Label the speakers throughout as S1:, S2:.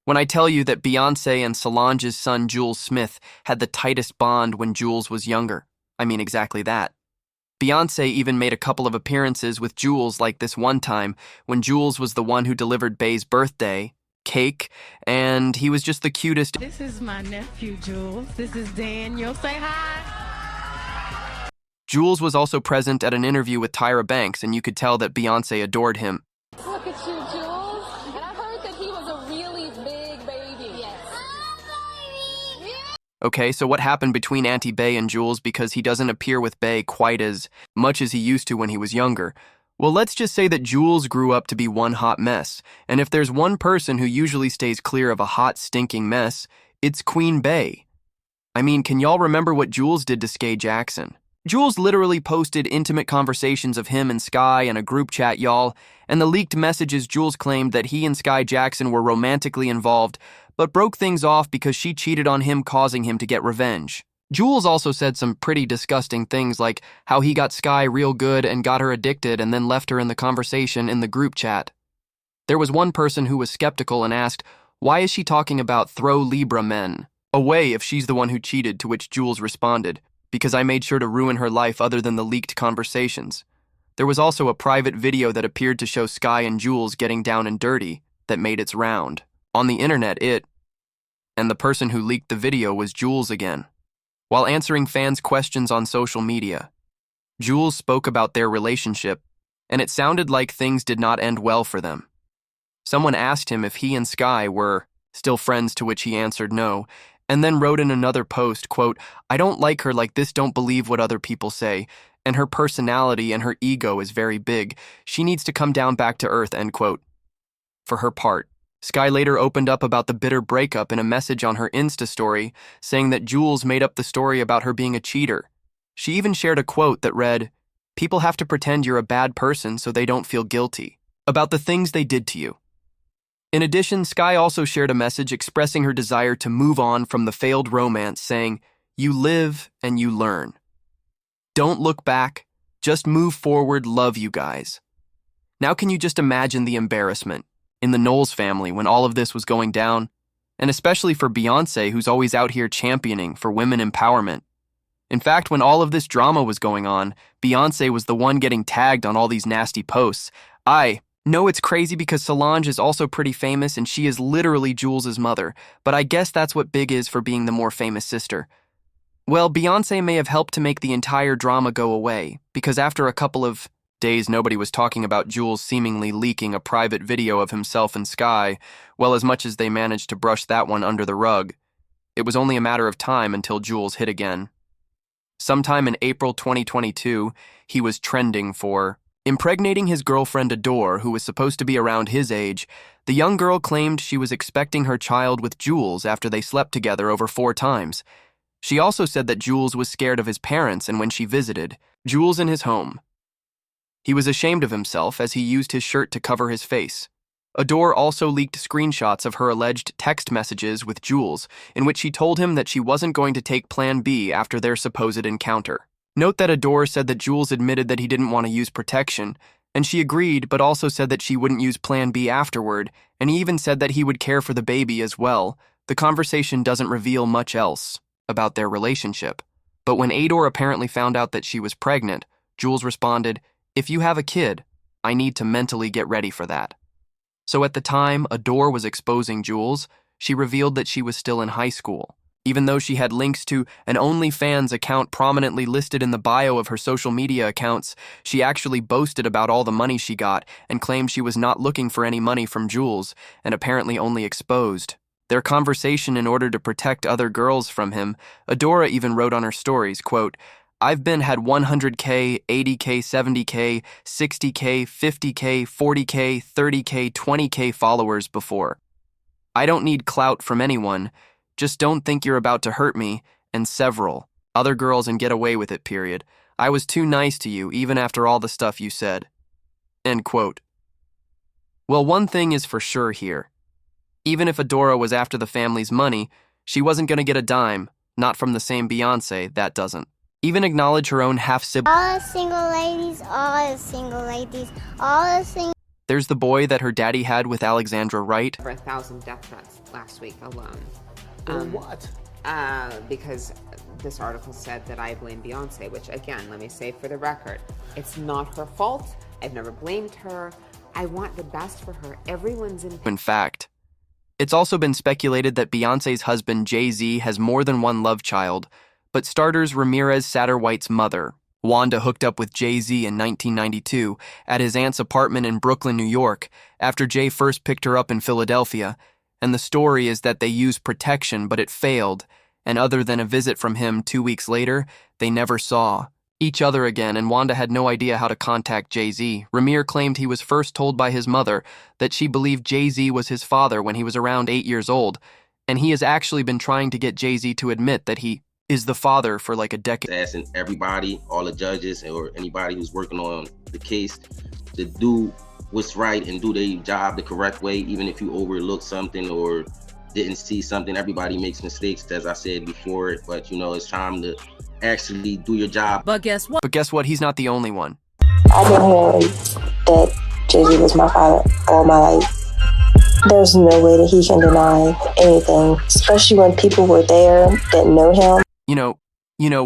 S1: when I tell you that Beyoncé and Solange's son Jules Smith had the tightest bond when Jules was younger. I mean exactly that. Beyoncé even made a couple of appearances with Jules, like this one time when Jules was the one who delivered Bey's birthday cake, and he was just the cutest.
S2: This is my nephew, Jules. This is Daniel. Say hi.
S1: Jules was also present at an interview with Tyra Banks, and you could tell that Beyoncé adored him.
S3: Look at you, Jules. And I heard that he was a really big baby. Yes.
S1: Okay, so what happened between Auntie Bey and Jules, because he doesn't appear with Bey quite as much as he used to when he was younger? Well, let's just say that Jules grew up to be one hot mess, and if there's one person who usually stays clear of a hot, stinking mess, it's Queen Bey. I mean, can y'all remember what Jules did to Skai Jackson? Jules literally posted intimate conversations of him and Skai in a group chat, y'all, and the leaked messages Jules claimed that he and Skai Jackson were romantically involved, but broke things off because she cheated on him, causing him to get revenge. Jules also said some pretty disgusting things like how he got Skai real good and got her addicted and then left her in the conversation in the group chat. There was one person who was skeptical and asked, why is she talking about throw Libra men away if she's the one who cheated, to which Jules responded, because I made sure to ruin her life other than the leaked conversations. There was also a private video that appeared to show Skai and Jules getting down and dirty that made its round. On the internet, and the person who leaked the video was Jules again. While answering fans' questions on social media, Jules spoke about their relationship, and it sounded like things did not end well for them. Someone asked him if he and Skai were still friends, to which he answered no, and then wrote in another post, quote, I don't like her like this, don't believe what other people say, and her personality and her ego is very big. She needs to come down back to earth, end quote. For her part, Skai later opened up about the bitter breakup in a message on her Insta story, saying that Jules made up the story about her being a cheater. She even shared a quote that read, people have to pretend you're a bad person so they don't feel guilty about the things they did to you. In addition, Skai also shared a message expressing her desire to move on from the failed romance, saying, you live and you learn. Don't look back, just move forward, love you guys. Now can you just imagine the embarrassment in the Knowles family when all of this was going down? And especially for Beyoncé, who's always out here championing for women empowerment. In fact, when all of this drama was going on, Beyoncé was the one getting tagged on all these nasty posts. I know it's crazy because Solange is also pretty famous and she is literally Jules's mother, but I guess that's what big is for being the more famous sister. Well, Beyoncé may have helped to make the entire drama go away, because after a couple of days nobody was talking about Jules seemingly leaking a private video of himself and Skai, well, as much as they managed to brush that one under the rug. It was only a matter of time until Jules hit again. Sometime in April 2022, he was trending for impregnating his girlfriend Adore, who was supposed to be around his age. The young girl claimed she was expecting her child with Jules after they slept together over 4 times. She also said that Jules was scared of his parents, and when she visited Jules in his home, he was ashamed of himself as he used his shirt to cover his face. Adore also leaked screenshots of her alleged text messages with Jules, in which she told him that she wasn't going to take Plan B after their supposed encounter. Note that Adore said that Jules admitted that he didn't want to use protection, and she agreed, but also said that she wouldn't use Plan B afterward, and he even said that he would care for the baby as well. The conversation doesn't reveal much else about their relationship. But when Adore apparently found out that she was pregnant, Jules responded, if you have a kid, I need to mentally get ready for that. So at the time Adore was exposing Jules, she revealed that she was still in high school. Even though she had links to an OnlyFans account prominently listed in the bio of her social media accounts, she actually boasted about all the money she got and claimed she was not looking for any money from Jules and apparently only exposed their conversation in order to protect other girls from him. Adore even wrote on her stories, quote, I've had 100K, 80K, 70K, 60K, 50K, 40K, 30K, 20K followers before. I don't need clout from anyone. Just don't think you're about to hurt me, and several other girls, and get away with it, period. I was too nice to you, even after all the stuff you said. End quote. Well, one thing is for sure here. Even if Adora was after the family's money, she wasn't going to get a dime, not from the same Beyoncé that doesn't even acknowledge her own half-sibling.
S4: All the single ladies, all the single ladies, all the single
S1: There's the boy that her daddy had with Alexandra Wright.
S4: Over 1,000 death threats last week alone.
S5: What?
S4: Because this article said that I blame Beyonce, which again, let me say for the record, it's not her fault. I've never blamed her. I want the best for her. Everyone's
S1: In fact, it's also been speculated that Beyonce's husband Jay-Z has more than one love child, but starters Ramirez Satterwhite's mother, Wanda, hooked up with Jay-Z in 1992 at his aunt's apartment in Brooklyn, New York, after Jay first picked her up in Philadelphia, and the story is that they used protection, but it failed, and other than a visit from him 2 weeks later, they never saw each other again, and Wanda had no idea how to contact Jay-Z. Ramir claimed he was first told by his mother that she believed Jay-Z was his father when he was around 8 years old, and he has actually been trying to get Jay-Z to admit that he is the father for like a decade.
S6: Asking everybody, all the judges or anybody who's working on the case to do what's right and do their job the correct way, even if you overlook something or didn't see something. Everybody makes mistakes, as I said before, but it's time to actually do your job.
S1: But guess what? He's not the only one.
S7: I've been hearing that Jay-Z was my father all my life. There's no way that he can deny anything, especially when people were there that know him.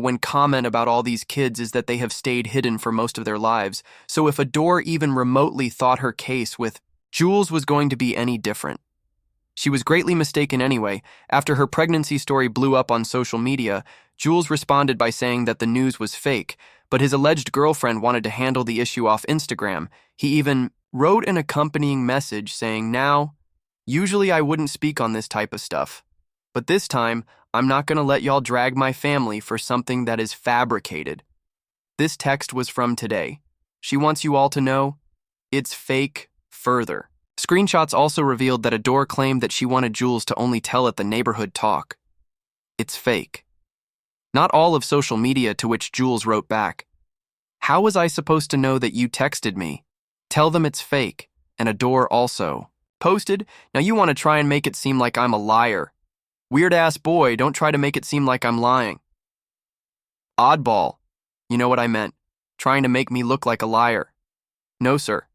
S1: When comment about all these kids is that they have stayed hidden for most of their lives. So if Adore even remotely thought her case with Jules was going to be any different, she was greatly mistaken anyway. After her pregnancy story blew up on social media, Jules responded by saying that the news was fake, but his alleged girlfriend wanted to handle the issue off Instagram. He even wrote an accompanying message saying, "Now, usually I wouldn't speak on this type of stuff, but this time, I'm not going to let y'all drag my family for something that is fabricated." This text was from today. She wants you all to know it's fake further. Screenshots also revealed that Adore claimed that she wanted Jules to only tell at the neighborhood talk. It's fake. Not all of social media, to which Jules wrote back, "How was I supposed to know that you texted me? Tell them it's fake." And Adore also posted, "Now you want to try and make it seem like I'm a liar. Weird-ass boy, don't try to make it seem like I'm lying. Oddball. You know what I meant. Trying to make me look like a liar. No, sir."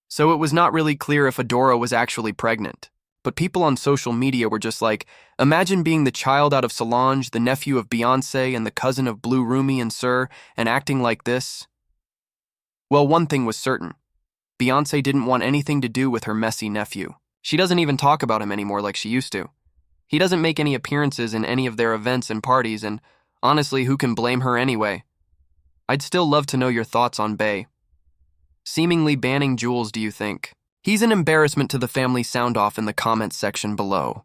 S1: So it was not really clear if Adora was actually pregnant. But people on social media were just like, imagine being the child out of Solange, the nephew of Beyoncé, and the cousin of Blue Rumi and Sir, and acting like this. Well, one thing was certain. Beyoncé didn't want anything to do with her messy nephew. She doesn't even talk about him anymore like she used to. He doesn't make any appearances in any of their events and parties, and honestly, who can blame her anyway? I'd still love to know your thoughts on Bey. Seemingly banning Jules, do you think? He's an embarrassment to the family. Sound off in the comments section below.